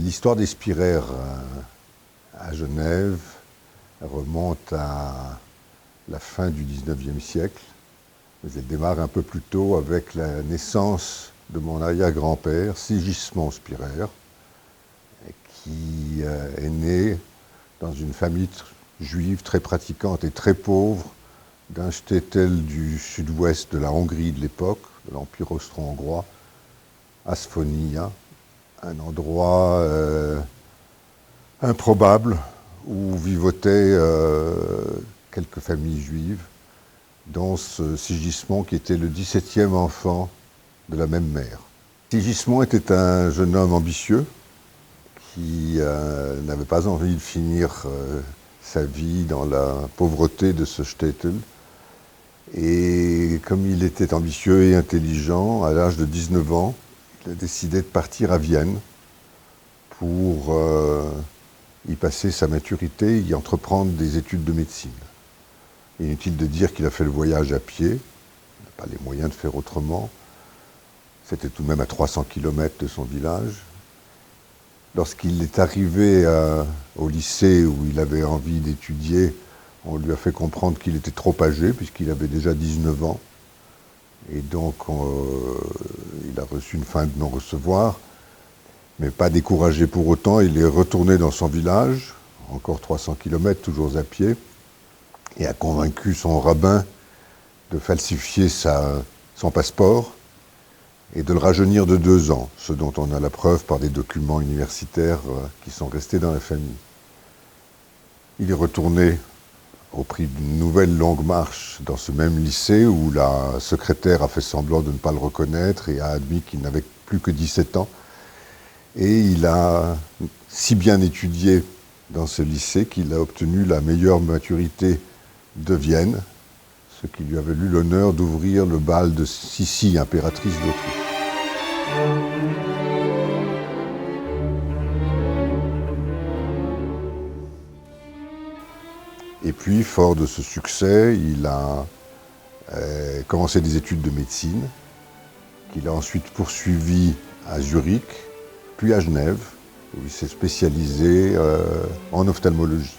L'histoire des Spiraires à Genève remonte à la fin du XIXe siècle, mais elle démarre un peu plus tôt avec la naissance de mon arrière-grand-père, Sigismond Spiraire, qui est né dans une famille juive très pratiquante et très pauvre d'un shtetl du sud-ouest de la Hongrie de l'époque, de l'Empire austro-hongrois, Asphonia, un endroit improbable où vivotaient quelques familles juives, dont ce Sigismond qui était le 17e enfant de la même mère. Sigismond était un jeune homme ambitieux qui n'avait pas envie de finir sa vie dans la pauvreté de ce shtetl. Et comme il était ambitieux et intelligent, à l'âge de 19 ans, il a décidé de partir à Vienne pour y passer sa maturité et y entreprendre des études de médecine. Inutile de dire qu'il a fait le voyage à pied, il n'a pas les moyens de faire autrement. C'était tout de même à 300 km de son village. Lorsqu'il est arrivé au lycée où il avait envie d'étudier, on lui a fait comprendre qu'il était trop âgé puisqu'il avait déjà 19 ans. Et donc il a reçu une fin de non-recevoir. Mais pas découragé pour autant, il est retourné dans son village, encore 300 km, toujours à pied, et a convaincu son rabbin de falsifier son passeport et de le rajeunir de 2 ans, ce dont on a la preuve par des documents universitaires qui sont restés dans la famille. Il est retourné au prix d'une nouvelle longue marche dans ce même lycée où la secrétaire a fait semblant de ne pas le reconnaître et a admis qu'il n'avait plus que 17 ans. Et il a si bien étudié dans ce lycée qu'il a obtenu la meilleure maturité de Vienne, ce qui lui a valu l'honneur d'ouvrir le bal de Sissi, impératrice d'Autriche. Et puis, fort de ce succès, il a commencé des études de médecine, qu'il a ensuite poursuivi à Zurich, puis à Genève, où il s'est spécialisé en ophtalmologie.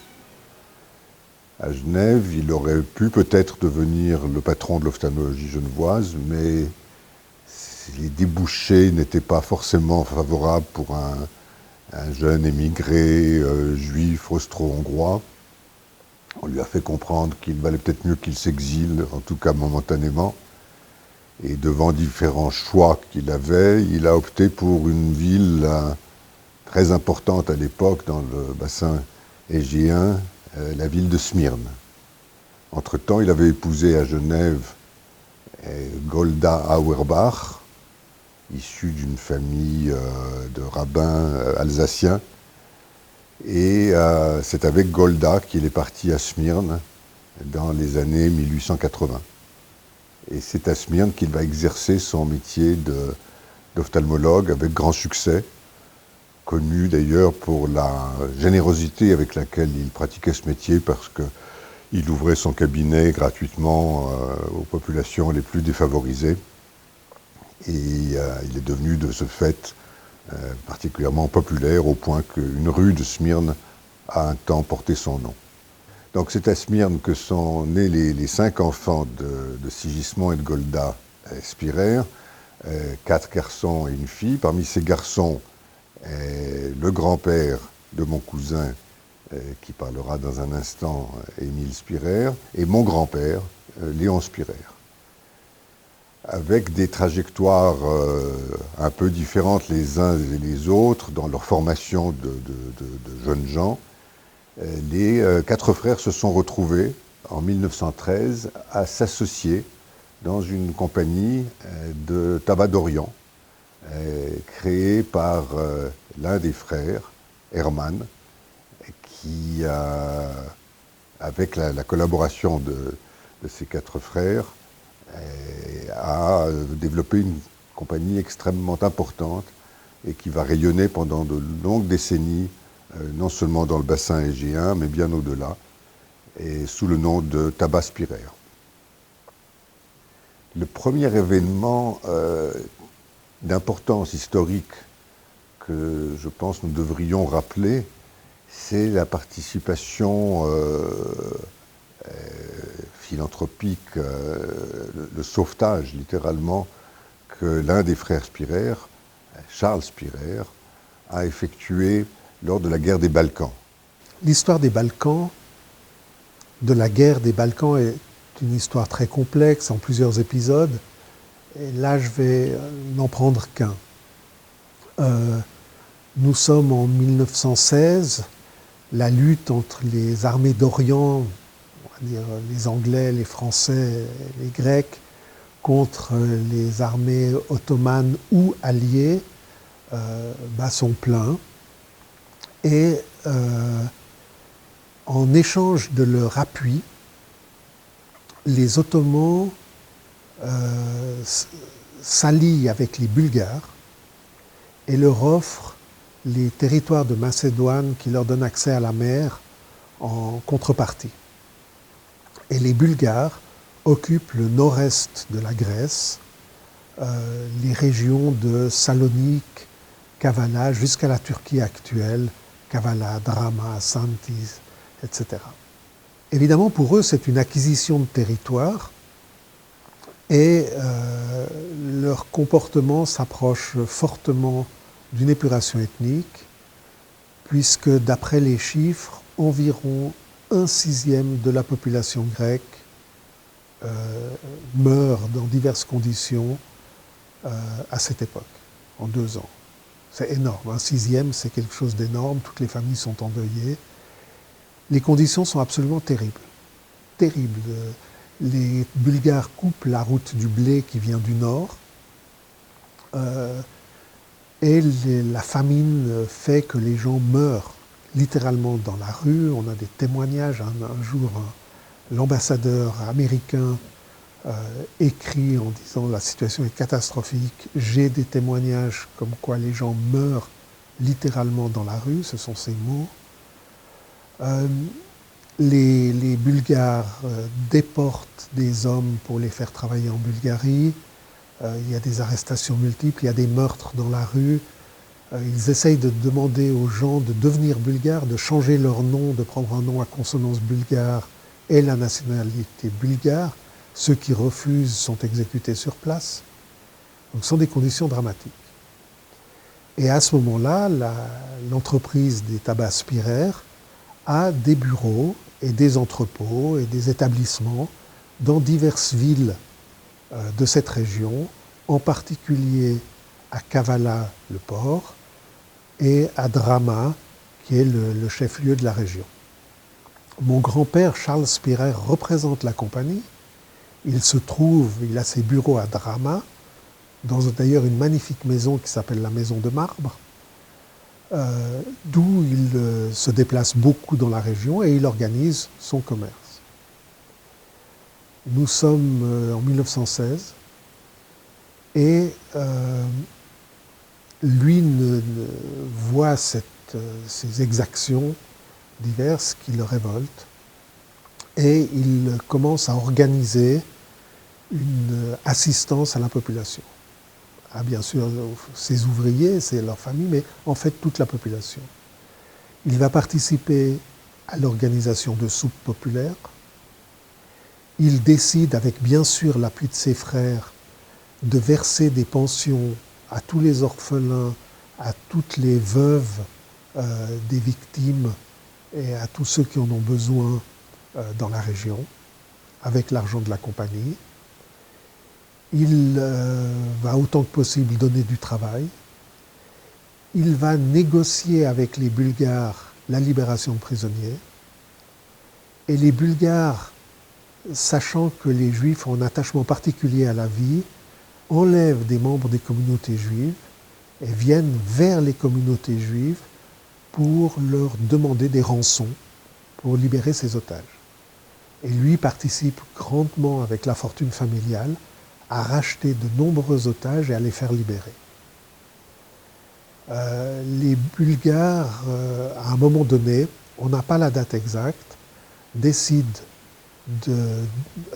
À Genève, il aurait pu peut-être devenir le patron de l'ophtalmologie genevoise, mais les débouchés n'étaient pas forcément favorables pour un jeune émigré juif austro-hongrois. On lui a fait comprendre qu'il valait peut-être mieux qu'il s'exile, en tout cas momentanément. Et devant différents choix qu'il avait, il a opté pour une ville très importante à l'époque dans le bassin égéen, la ville de Smyrne. Entre-temps, il avait épousé à Genève Golda Auerbach, issue d'une famille de rabbins alsaciens. Et c'est avec Golda qu'il est parti à Smyrne dans les années 1880. Et c'est à Smyrne qu'il va exercer son métier d'ophtalmologue avec grand succès, connu d'ailleurs pour la générosité avec laquelle il pratiquait ce métier parce qu'il ouvrait son cabinet gratuitement aux populations les plus défavorisées. Et il est devenu de ce fait particulièrement populaire au point qu'une rue de Smyrne a un temps porté son nom. Donc c'est à Smyrne que sont nés les 5 enfants de Sigismond et de Golda Spiraire, 4 garçons et une fille. Parmi ces garçons, le grand-père de mon cousin, qui parlera dans un instant, Émile Spiraire, et mon grand-père, Léon Spiraire. Avec des trajectoires un peu différentes les uns et les autres dans leur formation de jeunes gens, les 4 frères se sont retrouvés en 1913 à s'associer dans une compagnie de tabac d'Orient créée par l'un des frères, Hermann, qui, avec la collaboration de ces 4 frères, a développé une compagnie extrêmement importante et qui va rayonner pendant de longues décennies, non seulement dans le bassin égéen, mais bien au-delà, et sous le nom de Tabac Spiraire. Le premier événement d'importance historique que je pense nous devrions rappeler, c'est la participation philanthropique, le sauvetage littéralement, que l'un des frères Spirer, Charles Spirer, a effectué lors de la guerre des Balkans. L'histoire des Balkans, de la guerre des Balkans, est une histoire très complexe en plusieurs épisodes. Et là, je vais n'en prendre qu'un. Nous sommes en 1916, la lutte entre les armées d'Orient, on va dire les Anglais, les Français, les Grecs, contre les armées ottomanes ou alliées, bat son plein. Et en échange de leur appui, les Ottomans s'allient avec les Bulgares et leur offrent les territoires de Macédoine qui leur donnent accès à la mer en contrepartie. Et les Bulgares occupent le nord-est de la Grèce, les régions de Salonique, Kavala, jusqu'à la Turquie actuelle, Kavala, Drama, Santis, etc. Évidemment, pour eux, c'est une acquisition de territoire et leur comportement s'approche fortement d'une épuration ethnique, puisque d'après les chiffres, environ 1/6 de la population grecque meurt dans diverses conditions à cette époque, en 2 ans. C'est énorme, 1/6, c'est quelque chose d'énorme, toutes les familles sont endeuillées. Les conditions sont absolument terribles. Terribles. Les Bulgares coupent la route du blé qui vient du nord. Et la famine fait que les gens meurent littéralement dans la rue. On a des témoignages. Un jour, l'ambassadeur américain écrit en disant « La situation est catastrophique. J'ai des témoignages comme quoi les gens meurent littéralement dans la rue. » Ce sont ces mots. Les Bulgares déportent des hommes pour les faire travailler en Bulgarie. Il y a des arrestations multiples, il y a des meurtres dans la rue. Ils essayent de demander aux gens de devenir bulgares, de changer leur nom, de prendre un nom à consonance bulgare et la nationalité bulgare. Ceux qui refusent sont exécutés sur place. Donc ce sont des conditions dramatiques. Et à ce moment-là, l'entreprise des tabacs Spirer a des bureaux et des entrepôts et des établissements dans diverses villes de cette région, en particulier à Kavala, le port, et à Drama, qui est le chef-lieu de la région. Mon grand-père, Charles Spirer, représente la compagnie. Il a ses bureaux à Drama, dans d'ailleurs une magnifique maison qui s'appelle la Maison de Marbre, d'où il se déplace beaucoup dans la région et il organise son commerce. Nous sommes en 1916 et lui voit ces exactions diverses qui le révoltent et il commence à organiser une assistance à la population. Ah, bien sûr, ses ouvriers, c'est leur famille, mais en fait toute la population. Il va participer à l'organisation de soupes populaires. Il décide, avec bien sûr l'appui de ses frères, de verser des pensions à tous les orphelins, à toutes les veuves des victimes et à tous ceux qui en ont besoin dans la région, avec l'argent de la compagnie. Il va autant que possible donner du travail. Il va négocier avec les Bulgares la libération de prisonniers. Et les Bulgares, sachant que les Juifs ont un attachement particulier à la vie, enlèvent des membres des communautés juives et viennent vers les communautés juives pour leur demander des rançons pour libérer ces otages. Et lui participe grandement avec la fortune familiale à racheter de nombreux otages et à les faire libérer. Les Bulgares, à un moment donné, on n'a pas la date exacte, décident de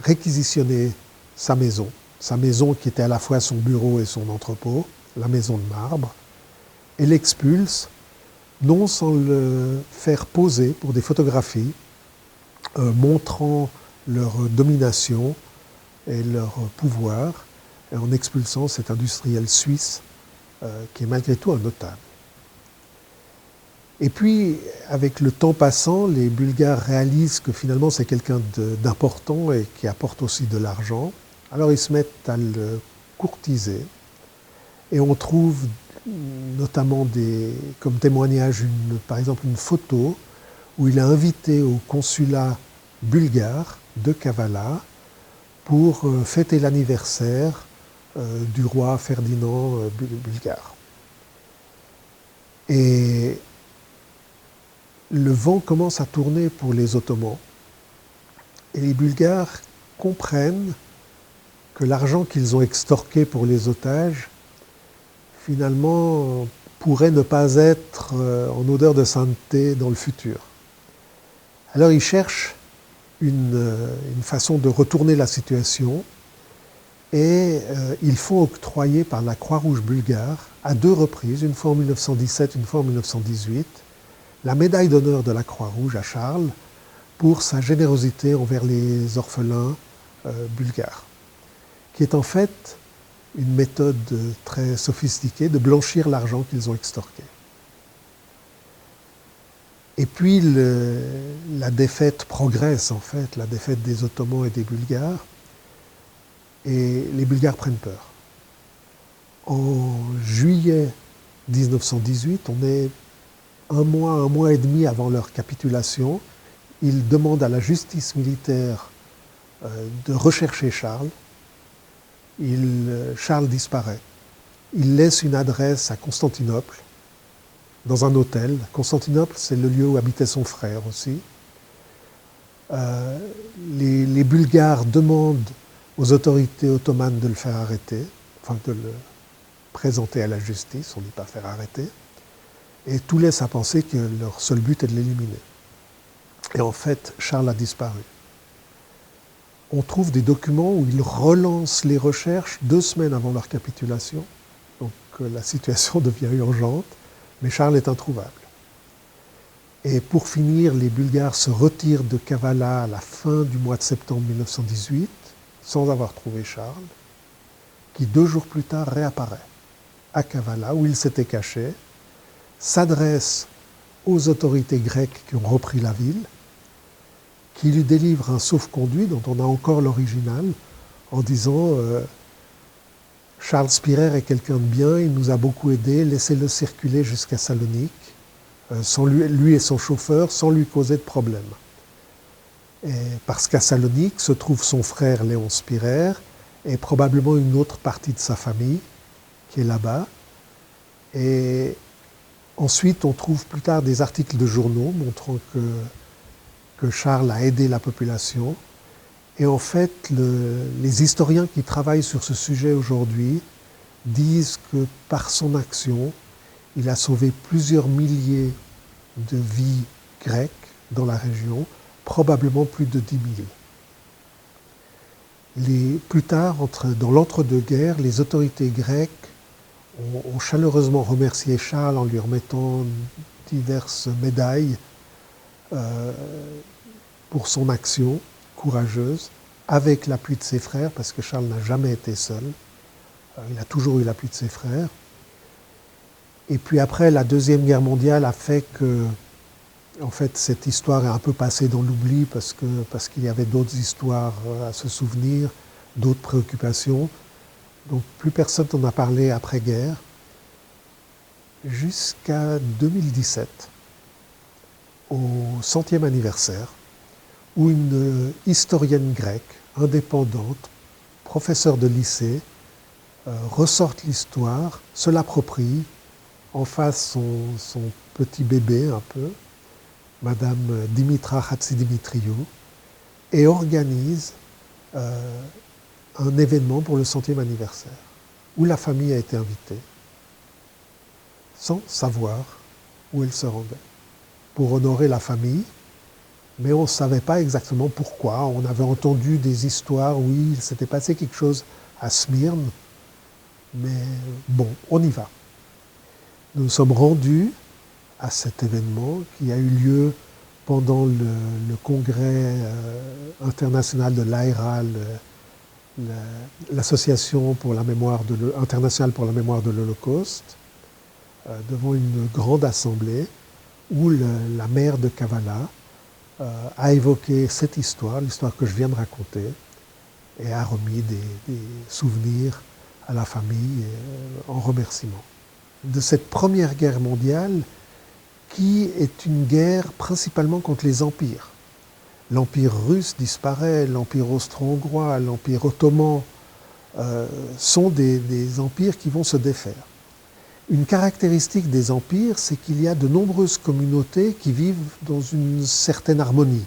réquisitionner sa maison qui était à la fois son bureau et son entrepôt, la Maison de Marbre, et l'expulse, non sans le faire poser pour des photographies montrant leur domination et leur pouvoir, et en expulsant cet industriel suisse qui est malgré tout un notable. Et puis, avec le temps passant, les Bulgares réalisent que finalement c'est quelqu'un d'important et qui apporte aussi de l'argent. Alors ils se mettent à le courtiser. Et on trouve notamment comme témoignage, par exemple, une photo où il a invité au consulat bulgare de Kavala pour fêter l'anniversaire du roi Ferdinand bulgare. Et le vent commence à tourner pour les Ottomans. Et les Bulgares comprennent que l'argent qu'ils ont extorqué pour les otages, finalement, pourrait ne pas être en odeur de sainteté dans le futur. Alors ils cherchent une façon de retourner la situation et ils font octroyer par la Croix-Rouge bulgare, à 2 reprises, une fois en 1917, une fois en 1918, la médaille d'honneur de la Croix-Rouge à Charles pour sa générosité envers les orphelins bulgares, qui est en fait une méthode très sophistiquée de blanchir l'argent qu'ils ont extorqué. Et puis la défaite progresse en fait, la défaite des Ottomans et des Bulgares, et les Bulgares prennent peur. En juillet 1918, on est un mois et demi avant leur capitulation, ils demandent à la justice militaire de rechercher Charles. Charles disparaît. Il laisse une adresse à Constantinople, dans un hôtel. Constantinople, c'est le lieu où habitait son frère aussi. Les Bulgares demandent aux autorités ottomanes de le faire arrêter, enfin de le présenter à la justice, on ne dit pas faire arrêter. Et tout laisse à penser que leur seul but est de l'éliminer. Et en fait, Charles a disparu. On trouve des documents où ils relancent les recherches 2 semaines avant leur capitulation. Donc la situation devient urgente, mais Charles est introuvable. Et pour finir, les Bulgares se retirent de Kavala à la fin du mois de septembre 1918, sans avoir trouvé Charles, qui 2 jours plus tard réapparaît à Kavala, où il s'était caché, s'adresse aux autorités grecques qui ont repris la ville, qui lui délivre un sauf-conduit dont on a encore l'original, en disant Charles Spirer est quelqu'un de bien, il nous a beaucoup aidés, laissez-le circuler jusqu'à Salonique, sans lui et son chauffeur, sans lui causer de problème. Et parce qu'à Salonique se trouve son frère Léon Spirer et probablement une autre partie de sa famille qui est là-bas. Et ensuite, on trouve plus tard des articles de journaux montrant que Charles a aidé la population. Et en fait, les historiens qui travaillent sur ce sujet aujourd'hui disent que par son action, il a sauvé plusieurs milliers de vies grecques dans la région, probablement plus de 10 000. Plus tard, dans l'entre-deux-guerres, les autorités grecques ont chaleureusement remercié Charles en lui remettant diverses médailles pour son action courageuse, avec l'appui de ses frères, parce que Charles n'a jamais été seul. Il a toujours eu l'appui de ses frères. Et puis après, la Deuxième Guerre mondiale a fait que, en fait, cette histoire est un peu passée dans l'oubli parce qu'il y avait d'autres histoires à se souvenir, d'autres préoccupations. Donc plus personne n'en a parlé après-guerre, jusqu'à 2017, au 100e anniversaire, où une historienne grecque, indépendante, professeure de lycée, ressorte l'histoire, se l'approprie, en face son petit bébé un peu, Madame Dimitra Hatzidimitriou, et organise un événement pour le 100e anniversaire, où la famille a été invitée, sans savoir où elle se rendait, pour honorer la famille, mais on ne savait pas exactement pourquoi. On avait entendu des histoires, oui, il s'était passé quelque chose à Smyrne, mais bon, on y va. Nous nous sommes rendus à cet événement qui a eu lieu pendant le congrès international de l'AIRA, l'association internationale pour la mémoire de l'Holocauste, devant une grande assemblée où la maire de Kavala a évoqué cette histoire, l'histoire que je viens de raconter, et a remis des souvenirs à la famille en remerciement. De cette première guerre mondiale, qui est une guerre principalement contre les empires. L'empire russe disparaît, l'empire austro-hongrois, l'empire ottoman sont des empires qui vont se défaire. Une caractéristique des empires, c'est qu'il y a de nombreuses communautés qui vivent dans une certaine harmonie.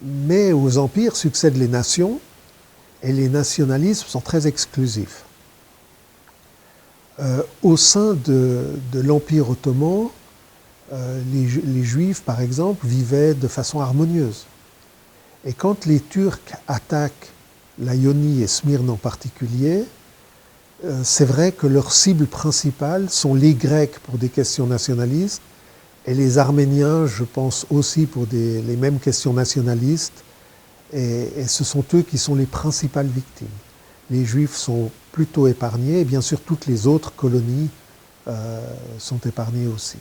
Mais aux empires succèdent les nations, et les nationalismes sont très exclusifs. Au sein de l'Empire ottoman, les Juifs, par exemple, vivaient de façon harmonieuse. Et quand les Turcs attaquent la Ionie et Smyrne en particulier, c'est vrai que leur cible principale sont les Grecs pour des questions nationalistes et les Arméniens, je pense aussi pour les mêmes questions nationalistes, et ce sont eux qui sont les principales victimes. Les Juifs sont plutôt épargnés, et bien sûr toutes les autres colonies sont épargnées aussi.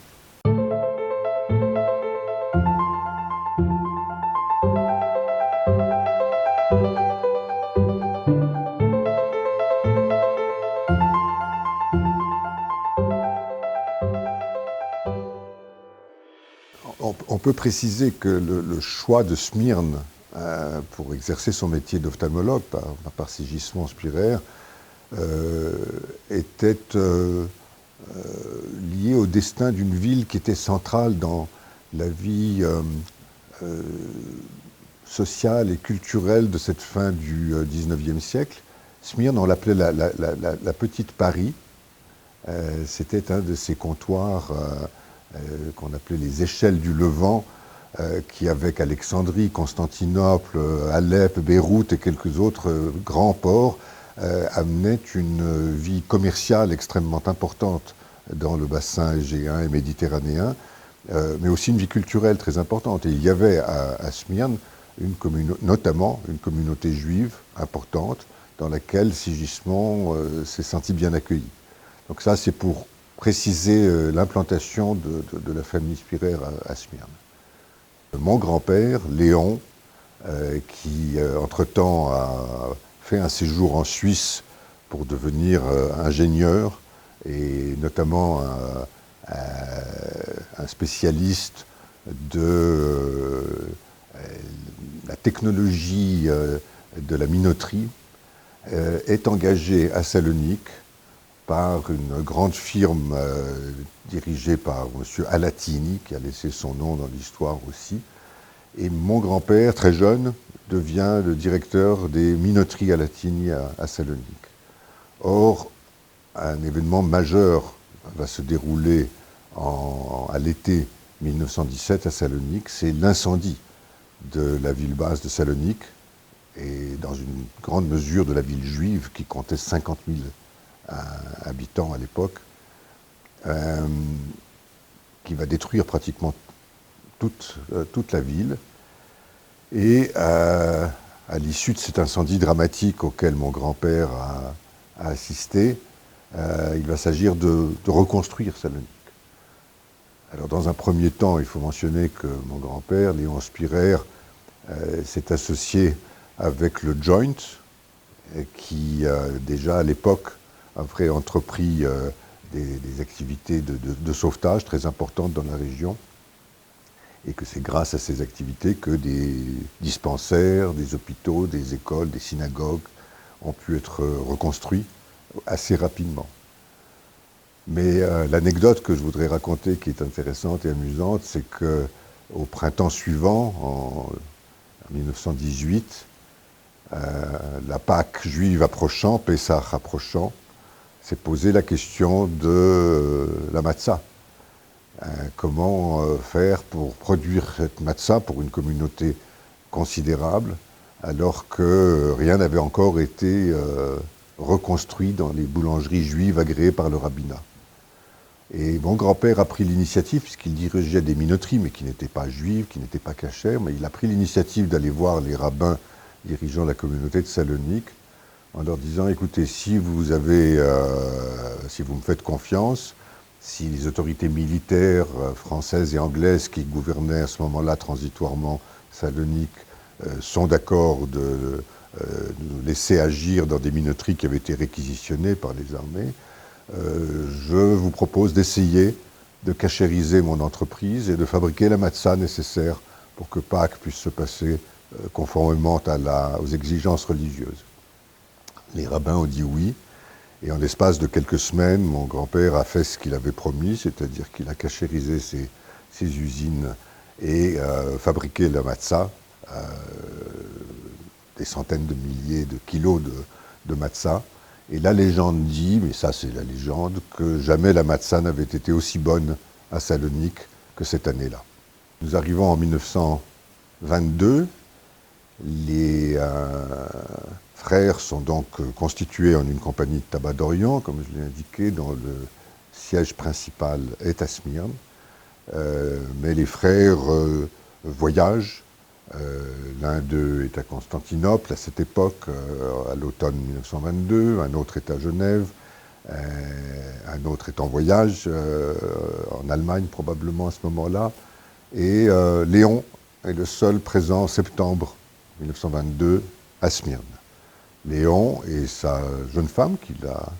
On peut préciser que le choix de Smyrne pour exercer son métier d'ophtalmologue par Sigismond Spiraire était lié au destin d'une ville qui était centrale dans la vie sociale et culturelle de cette fin du XIXe siècle. Smyrne, on l'appelait la petite Paris. C'était un de ces comptoirs qu'on appelait les échelles du Levant, qui, avec Alexandrie, Constantinople, Alep, Beyrouth et quelques autres grands ports, amenait une vie commerciale extrêmement importante dans le bassin égéen et méditerranéen, mais aussi une vie culturelle très importante. Et il y avait à Smyrne notamment une communauté juive importante dans laquelle Sigismond s'est senti bien accueilli. Donc ça, c'est pour préciser l'implantation de la famille Spiraire à Smyrne. Mon grand-père, Léon, qui entre-temps a fait un séjour en Suisse pour devenir ingénieur et notamment un spécialiste de la technologie de la minoterie, est engagé à Salonique par une grande firme dirigée par M. Alatini, qui a laissé son nom dans l'histoire aussi. Et mon grand-père, très jeune, devient le directeur des minoteries Alatini à Salonique. Or, un événement majeur va se dérouler à l'été 1917 à Salonique, c'est l'incendie de la ville basse de Salonique, et dans une grande mesure de la ville juive qui comptait 50 000 habitants à l'époque, qui va détruire pratiquement toute la ville. Et à l'issue de cet incendie dramatique auquel mon grand-père a assisté, il va s'agir de reconstruire Salonique. Alors dans un premier temps, il faut mentionner que mon grand-père, Léon Spiraire, s'est associé avec le Joint, qui déjà à l'époque avait entrepris des activités de sauvetage très importantes dans la région, et que c'est grâce à ces activités que des dispensaires, des hôpitaux, des écoles, des synagogues ont pu être reconstruits assez rapidement. Mais l'anecdote que je voudrais raconter, qui est intéressante et amusante, c'est qu'au printemps suivant, en 1918, la Pâque juive approchant, Pessah approchant, s'est posé la question de la matzah. Comment faire pour produire cette matzah pour une communauté considérable, alors que rien n'avait encore été reconstruit dans les boulangeries juives agréées par le rabbinat. Et mon grand-père a pris l'initiative, puisqu'il dirigeait des minoteries, mais qui n'étaient pas juives, qui n'étaient pas cachères, mais il a pris l'initiative d'aller voir les rabbins dirigeant la communauté de Salonique, en leur disant, écoutez, si vous me faites confiance, si les autorités militaires françaises et anglaises qui gouvernaient à ce moment-là transitoirement Salonique sont d'accord de nous laisser agir dans des minoteries qui avaient été réquisitionnées par les armées, je vous propose d'essayer de cachériser mon entreprise et de fabriquer la matzah nécessaire pour que Pâques puisse se passer conformément aux exigences religieuses. Les rabbins ont dit oui, et en l'espace de quelques semaines, mon grand-père a fait ce qu'il avait promis, c'est-à-dire qu'il a cachérisé ses usines et fabriqué la matzah, des centaines de milliers de kilos de matzah. Et la légende dit, mais ça c'est la légende, que jamais la matzah n'avait été aussi bonne à Salonique que cette année-là. Nous arrivons en 1922, les frères sont donc constitués en une compagnie de tabac d'Orient, comme je l'ai indiqué, dont le siège principal est à Smyrne. Mais les frères voyagent. L'un d'eux est à Constantinople à cette époque, à l'automne 1922, un autre est à Genève, un autre est en voyage, en Allemagne probablement à ce moment-là, et Léon est le seul présent en septembre 1922 à Smyrne. Léon et sa jeune femme qu'il a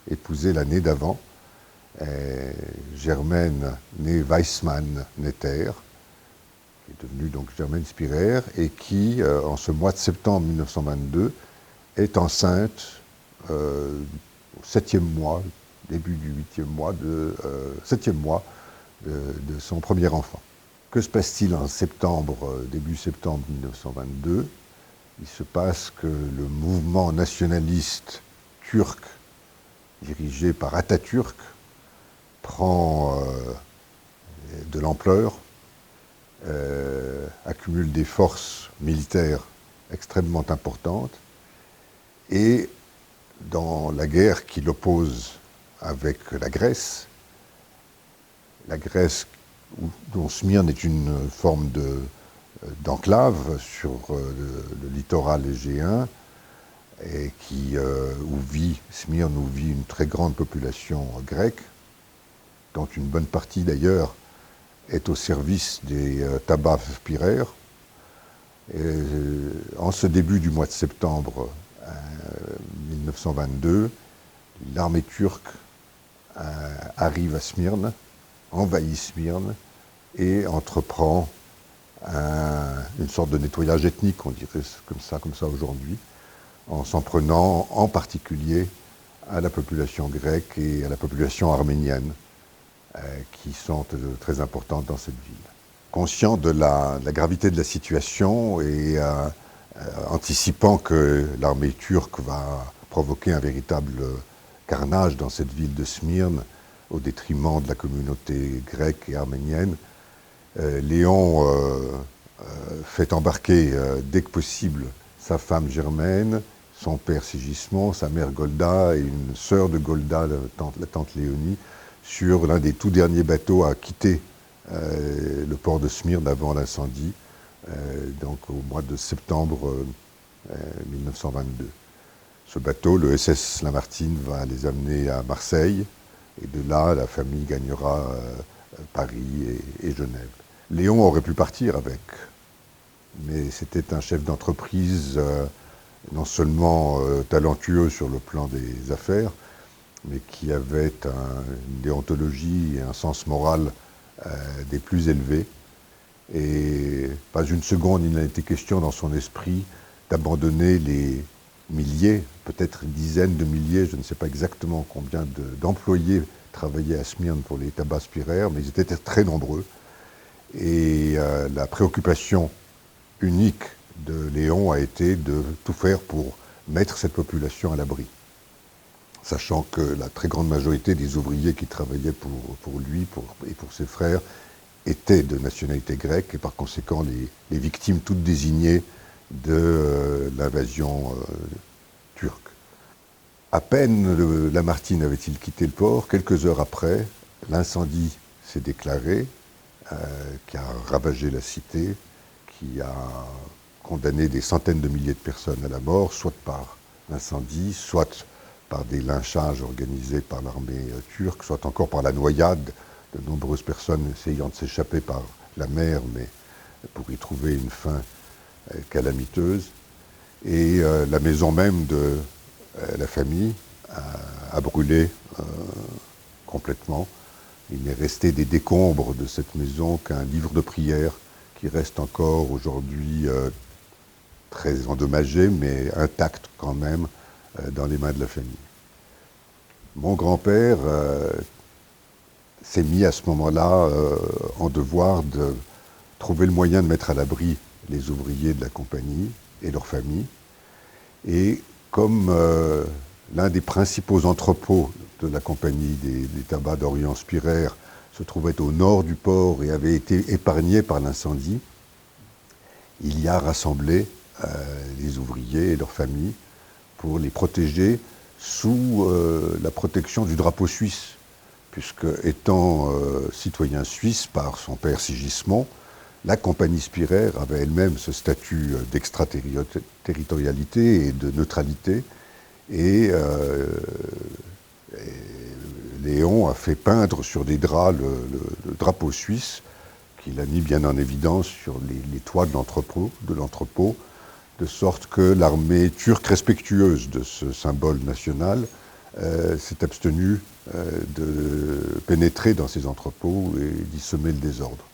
épousée l'année d'avant, Germaine née Weissmann-Netter, qui est devenue donc Germaine Spirer, et qui, en ce mois de septembre 1922, est enceinte au 7e mois, début du 8e mois, 7e mois de son premier enfant. Que se passe-t-il en septembre, début septembre 1922 ? Il se passe que le mouvement nationaliste turc, dirigé par Atatürk, prend de l'ampleur, accumule des forces militaires extrêmement importantes, et dans la guerre qui l'oppose avec la Grèce dont Smyrne est une forme d'enclave sur le littoral égéen, et Smyrne où vit une très grande population grecque, dont une bonne partie d'ailleurs est au service des tabacs Spirer. En ce début du mois de septembre 1922, l'armée turque arrive à Smyrne, envahit Smyrne et entreprend une sorte de nettoyage ethnique, on dirait comme ça aujourd'hui, en s'en prenant en particulier à la population grecque et à la population arménienne, qui sont très importantes dans cette ville. Conscient de la gravité de la situation et anticipant que l'armée turque va provoquer un véritable carnage dans cette ville de Smyrne, au détriment de la communauté grecque et arménienne, Léon fait embarquer dès que possible sa femme Germaine, son père Sigismond, sa mère Golda et une sœur de Golda, la tante Léonie, sur l'un des tout derniers bateaux à quitter le port de Smyrne avant l'incendie, donc au mois de septembre 1922. Ce bateau, le SS Lamartine, va les amener à Marseille, et de là, la famille gagnera Paris et Genève. Léon aurait pu partir avec, mais c'était un chef d'entreprise non seulement talentueux sur le plan des affaires, mais qui avait une déontologie et un sens moral des plus élevés. Et pas une seconde, il n'a été question dans son esprit d'abandonner les milliers, peut-être dizaines de milliers, je ne sais pas exactement combien d'employés travaillaient à Smyrne pour les tabacs Spirer, mais ils étaient très nombreux. Et la préoccupation unique de Léon a été de tout faire pour mettre cette population à l'abri, sachant que la très grande majorité des ouvriers qui travaillaient pour lui et pour ses frères étaient de nationalité grecque, et par conséquent les victimes toutes désignées de l'invasion turque. À peine Lamartine avait-il quitté le port, quelques heures après, l'incendie s'est déclaré, qui a ravagé la cité, qui a condamné des centaines de milliers de personnes à la mort, soit par l'incendie, soit par des lynchages organisés par l'armée turque, soit encore par la noyade de nombreuses personnes essayant de s'échapper par la mer, mais pour y trouver une fin calamiteuse. Et la maison même de la famille a brûlé complètement. Il n'est resté des décombres de cette maison qu'un livre de prière qui reste encore aujourd'hui très endommagé, mais intact quand même dans les mains de la famille. Mon grand-père s'est mis à ce moment-là en devoir de trouver le moyen de mettre à l'abri les ouvriers de la compagnie et leurs familles. Et comme l'un des principaux entrepôts de la compagnie des tabacs d'Orient Spirer se trouvait au nord du port et avait été épargné par l'incendie, il y a rassemblé les ouvriers et leurs familles pour les protéger sous la protection du drapeau suisse, puisque étant citoyen suisse par son père Sigismond, la compagnie Spirer avait elle-même ce statut d'extraterritorialité et de neutralité, et Léon a fait peindre sur des draps le drapeau suisse, qu'il a mis bien en évidence sur les toits de l'entrepôt, de sorte que l'armée turque, respectueuse de ce symbole national, s'est abstenue de pénétrer dans ces entrepôts et d'y semer le désordre.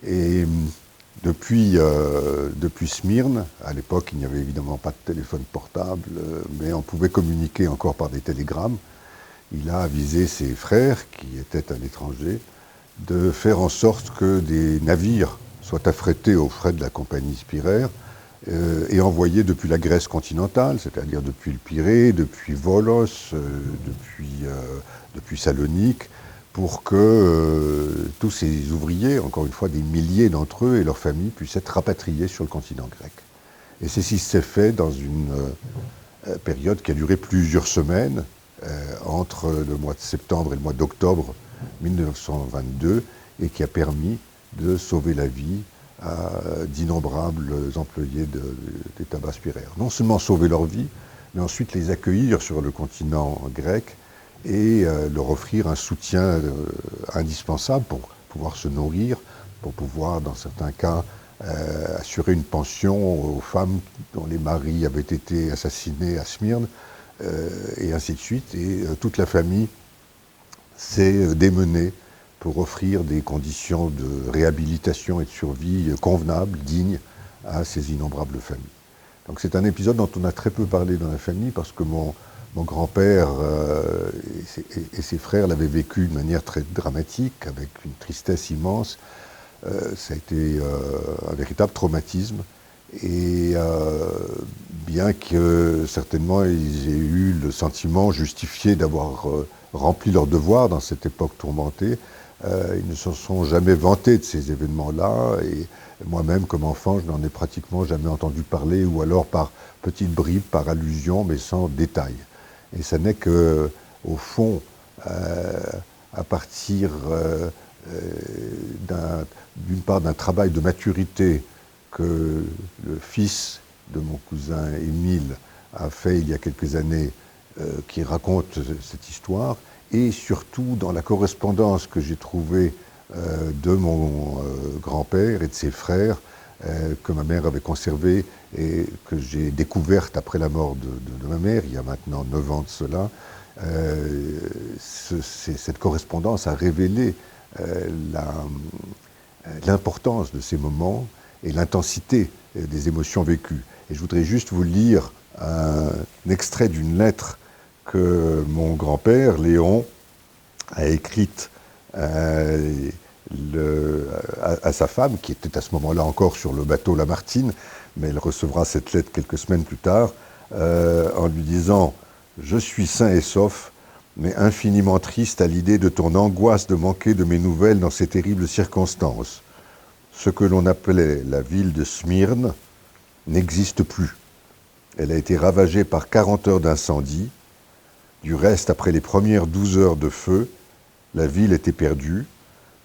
Et depuis Smyrne, à l'époque il n'y avait évidemment pas de téléphone portable, mais on pouvait communiquer encore par des télégrammes, il a avisé ses frères, qui étaient à l'étranger, de faire en sorte que des navires soient affrétés aux frais de la compagnie Spirer et envoyés depuis la Grèce continentale, c'est-à-dire depuis le Pirée, depuis Volos, depuis Salonique, pour que tous ces ouvriers, encore une fois des milliers d'entre eux et leurs familles, puissent être rapatriés sur le continent grec. Et ceci s'est fait dans une période qui a duré plusieurs semaines, entre le mois de septembre et le mois d'octobre 1922, et qui a permis de sauver la vie à d'innombrables employés des tabacs Spirer. Non seulement sauver leur vie, mais ensuite les accueillir sur le continent grec et leur offrir un soutien indispensable pour pouvoir se nourrir, pour pouvoir, dans certains cas, assurer une pension aux femmes dont les maris avaient été assassinés à Smyrne, et ainsi de suite. Et toute la famille s'est démenée pour offrir des conditions de réhabilitation et de survie convenables, dignes à ces innombrables familles. Donc c'est un épisode dont on a très peu parlé dans la famille parce que mon grand-père et ses frères l'avaient vécu de manière très dramatique, avec une tristesse immense. Ça a été un véritable traumatisme. Et bien que certainement ils aient eu le sentiment justifié d'avoir rempli leur devoir dans cette époque tourmentée, ils ne se sont jamais vantés de ces événements-là. Et moi-même, comme enfant, je n'en ai pratiquement jamais entendu parler, ou alors par petites bribes, par allusion, mais sans détail. Et ça n'est que, au fond, à partir d'une part d'un travail de maturité que le fils de mon cousin Émile a fait il y a quelques années, qui raconte cette histoire, et surtout dans la correspondance que j'ai trouvée de mon grand-père et de ses frères, que ma mère avait conservée et que j'ai découverte après la mort de ma mère, il y a maintenant 9 ans de cela. Cette correspondance a révélé l'importance de ces moments et l'intensité des émotions vécues. Et je voudrais juste vous lire un extrait d'une lettre que mon grand-père, Léon, a écrite à sa femme, qui était à ce moment-là encore sur le bateau Lamartine, mais elle recevra cette lettre quelques semaines plus tard, en lui disant « Je suis sain et sauf, mais infiniment triste à l'idée de ton angoisse de manquer de mes nouvelles dans ces terribles circonstances. Ce que l'on appelait la ville de Smyrne n'existe plus. Elle a été ravagée par 40 heures d'incendie. Du reste, après les premières 12 heures de feu, La ville était perdue.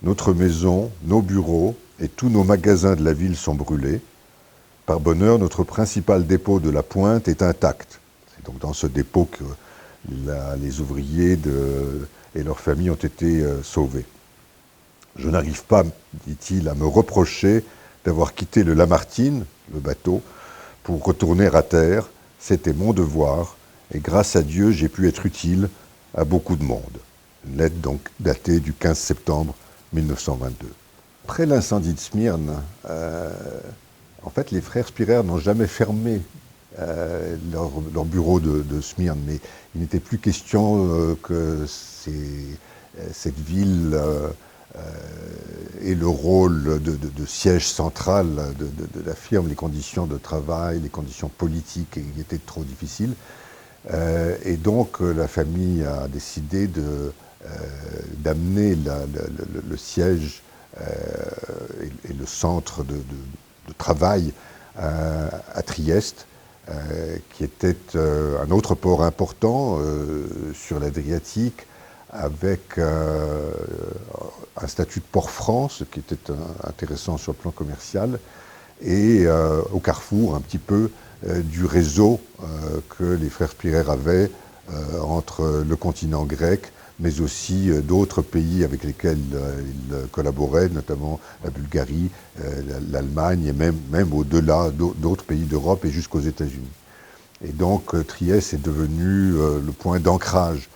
Notre maison, nos bureaux et tous nos magasins de la ville sont brûlés. Par bonheur, notre principal dépôt de la Pointe est intact. C'est donc dans ce dépôt que les ouvriers et leurs familles ont été sauvés. Je n'arrive pas, dit-il, à me reprocher d'avoir quitté le Lamartine, le bateau, pour retourner à terre. C'était mon devoir, et grâce à Dieu, j'ai pu être utile à beaucoup de monde. Une lettre donc datée du 15 septembre 1922. Après l'incendie de Smyrne, en fait, les frères Spirer n'ont jamais fermé leur bureau de Smyrne, mais il n'était plus question que cette ville ait le rôle de siège central de la firme. Les conditions de travail, les conditions politiques étaient trop difficiles. Et donc la famille a décidé d'amener le siège et le centre de travail à Trieste, qui était un autre port important sur l'Adriatique, avec un statut de port franc, ce qui était intéressant sur le plan commercial, et au carrefour un petit peu du réseau que les frères Spirer avaient entre le continent grec, mais aussi d'autres pays avec lesquels ils collaboraient, notamment la Bulgarie, l'Allemagne, et même au-delà d'autres pays d'Europe et jusqu'aux États-Unis. Et donc Trieste est devenu le point d'ancrage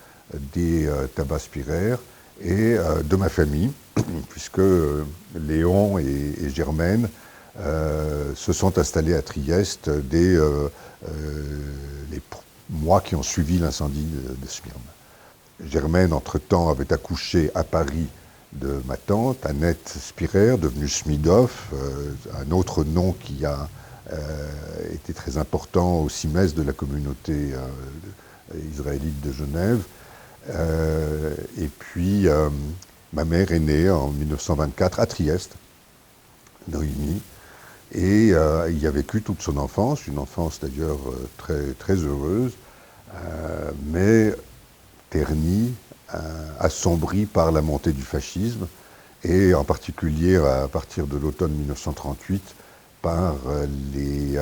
des tabacs Spirer et de ma famille, puisque Léon et Germaine se sont installés à Trieste dès les mois qui ont suivi l'incendie de Smyrne. Germaine, entre-temps, avait accouché à Paris de ma tante, Annette Spirer, devenue Smidoff, un autre nom qui a été très important au CIMES de la communauté israélite de Genève. Et puis, ma mère est née en 1924 à Trieste, Noémie, et il y a vécu toute son enfance, une enfance d'ailleurs très, très heureuse, mais ternie, assombrie par la montée du fascisme, et en particulier à partir de l'automne 1938, par les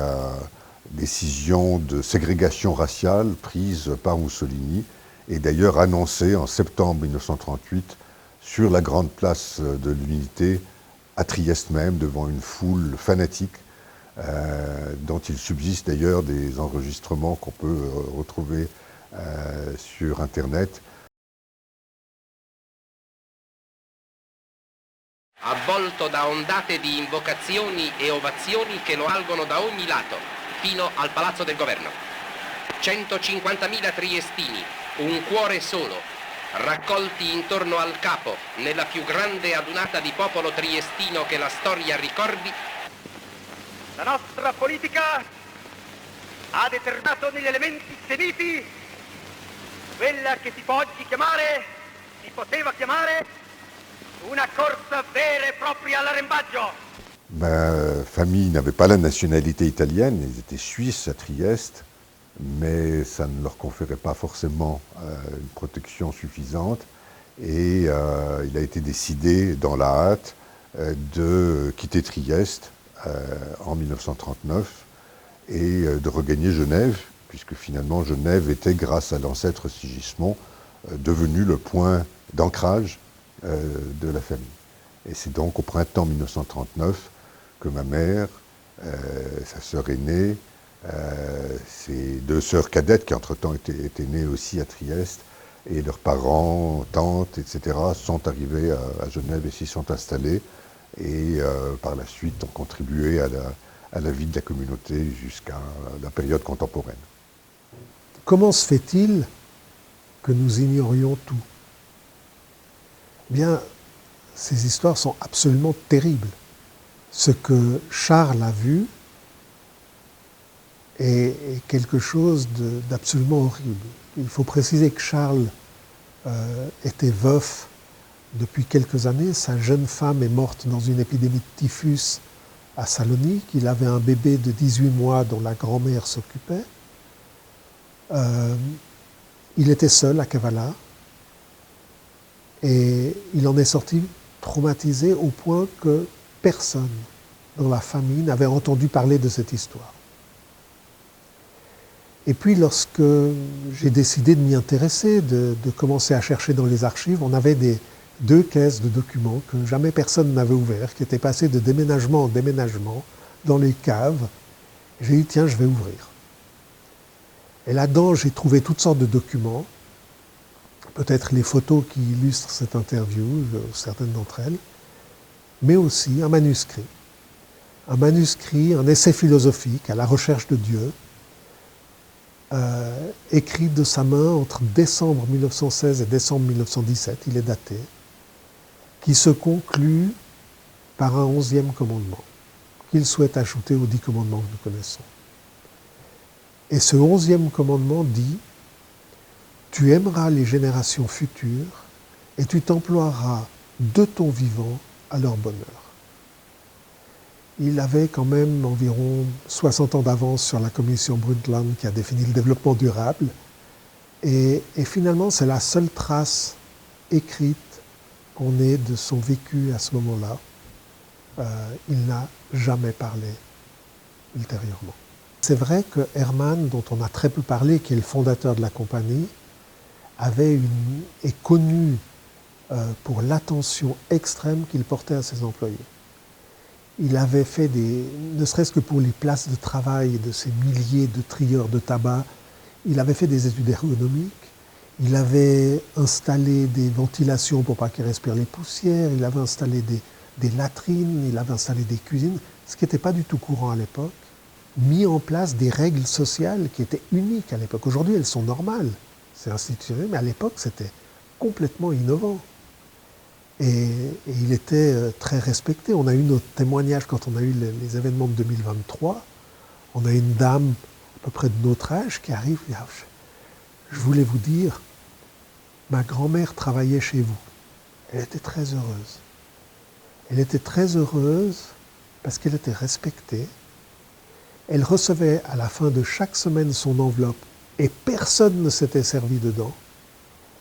décisions de ségrégation raciale prises par Mussolini, et d'ailleurs annoncées en septembre 1938 sur la grande place de l'Unité, à Trieste même, devant une foule fanatique, dont il subsiste d'ailleurs des enregistrements qu'on peut retrouver sur Internet. Avvolto da ondate di invocazioni e ovazioni che lo algono da ogni lato, fino al Palazzo del Governo. 150.000 triestini, un cuore solo, raccolti intorno al capo, nella più grande adunata di popolo triestino che la storia ricordi. La nostra politica ha determinato negli elementi semiti quella che si può oggi chiamare, si poteva chiamare, una corsa vera e propria all'arrembaggio. Ma famille n'avait pas la nationalité italienne, ils étaient suisses à Trieste, mais ça ne leur conférait pas forcément une protection suffisante. Et il a été décidé, dans la hâte, de quitter Trieste en 1939 et de regagner Genève, puisque finalement Genève était, grâce à l'ancêtre Sigismond, devenu le point d'ancrage de la famille. Et c'est donc au printemps 1939 que ma mère, sa sœur aînée, ses deux sœurs cadettes qui entre-temps étaient nées aussi à Trieste, et leurs parents, tantes, etc., sont arrivés à Genève et s'y sont installés, et par la suite ont contribué à la vie de la communauté jusqu'à la période contemporaine. Comment se fait-il que nous ignorions tout ? Bien, ces histoires sont absolument terribles. Ce que Charles a vu est quelque chose d'absolument horrible. Il faut préciser que Charles était veuf depuis quelques années. Sa jeune femme est morte dans une épidémie de typhus à Salonique. Il avait un bébé de 18 mois dont la grand-mère s'occupait. Il était seul à Kavala. Et il en est sorti traumatisé au point que personne dans la famille n'avait entendu parler de cette histoire. Et puis lorsque j'ai décidé de m'y intéresser, de commencer à chercher dans les archives, on avait deux caisses de documents que jamais personne n'avait ouverts, qui étaient passés de déménagement en déménagement dans les caves. J'ai dit, tiens, je vais ouvrir. Et là-dedans, j'ai trouvé toutes sortes de documents, peut-être les photos qui illustrent cette interview, certaines d'entre elles, mais aussi un manuscrit, un essai philosophique à la recherche de Dieu, écrit de sa main entre décembre 1916 et décembre 1917, il est daté, qui se conclut par un 11e commandement, qu'il souhaite ajouter aux 10 commandements que nous connaissons. Et ce 11e commandement dit « Tu aimeras les générations futures et tu t'emploieras de ton vivant à leur bonheur. » Il avait quand même environ 60 ans d'avance sur la commission Brundtland qui a défini le développement durable. Et finalement, c'est la seule trace écrite qu'on ait de son vécu à ce moment-là. Il n'a jamais parlé ultérieurement. C'est vrai que Hermann, dont on a très peu parlé, qui est le fondateur de la compagnie, est connu pour l'attention extrême qu'il portait à ses employés. Il avait fait ne serait-ce que pour les places de travail de ces milliers de trieurs de tabac, il avait fait des études ergonomiques, il avait installé des ventilations pour pas qu'ils respirent les poussières, il avait installé des latrines, il avait installé des cuisines, ce qui n'était pas du tout courant à l'époque, mis en place des règles sociales qui étaient uniques à l'époque. Aujourd'hui, elles sont normales, c'est institutionnel, mais à l'époque, c'était complètement innovant. Et il était très respecté. On a eu notre témoignage quand on a eu les événements de 2023. On a une dame à peu près de notre âge qui arrive et dit « Je voulais vous dire, ma grand-mère travaillait chez vous. » Elle était très heureuse. Elle était très heureuse parce qu'elle était respectée. Elle recevait à la fin de chaque semaine son enveloppe et personne ne s'était servi dedans.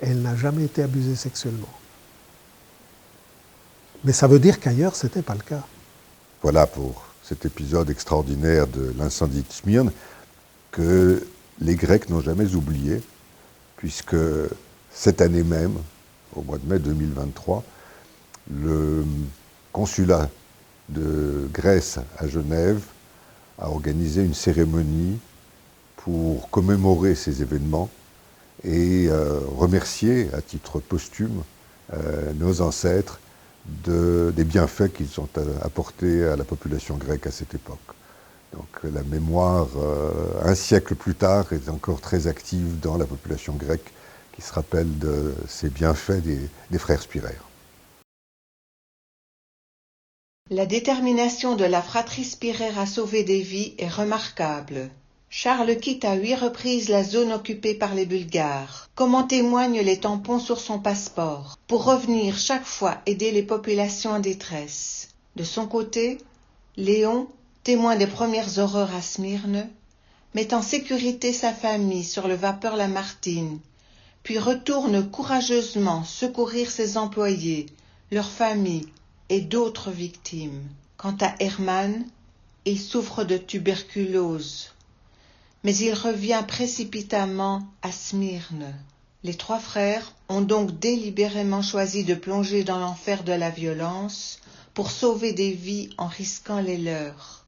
Elle n'a jamais été abusée sexuellement. Mais ça veut dire qu'ailleurs, ce n'était pas le cas. Voilà pour cet épisode extraordinaire de l'incendie de Smyrne que les Grecs n'ont jamais oublié, puisque cette année même, au mois de mai 2023, le consulat de Grèce à Genève a organisé une cérémonie pour commémorer ces événements et remercier à titre posthume nos ancêtres des bienfaits qu'ils ont apportés à la population grecque à cette époque. Donc la mémoire, un siècle plus tard, est encore très active dans la population grecque qui se rappelle de ces bienfaits des frères spiraires. La détermination de la fratrie Spiraire à sauver des vies est remarquable. Charles quitte à 8 reprises la zone occupée par les Bulgares, comme en témoignent les tampons sur son passeport, pour revenir chaque fois aider les populations en détresse. De son côté, Léon, témoin des premières horreurs à Smyrne, met en sécurité sa famille sur le vapeur Lamartine, puis retourne courageusement secourir ses employés, leurs familles et d'autres victimes. Quant à Hermann, il souffre de tuberculose. Mais il revient précipitamment à Smyrne. Les 3 frères ont donc délibérément choisi de plonger dans l'enfer de la violence pour sauver des vies en risquant les leurs.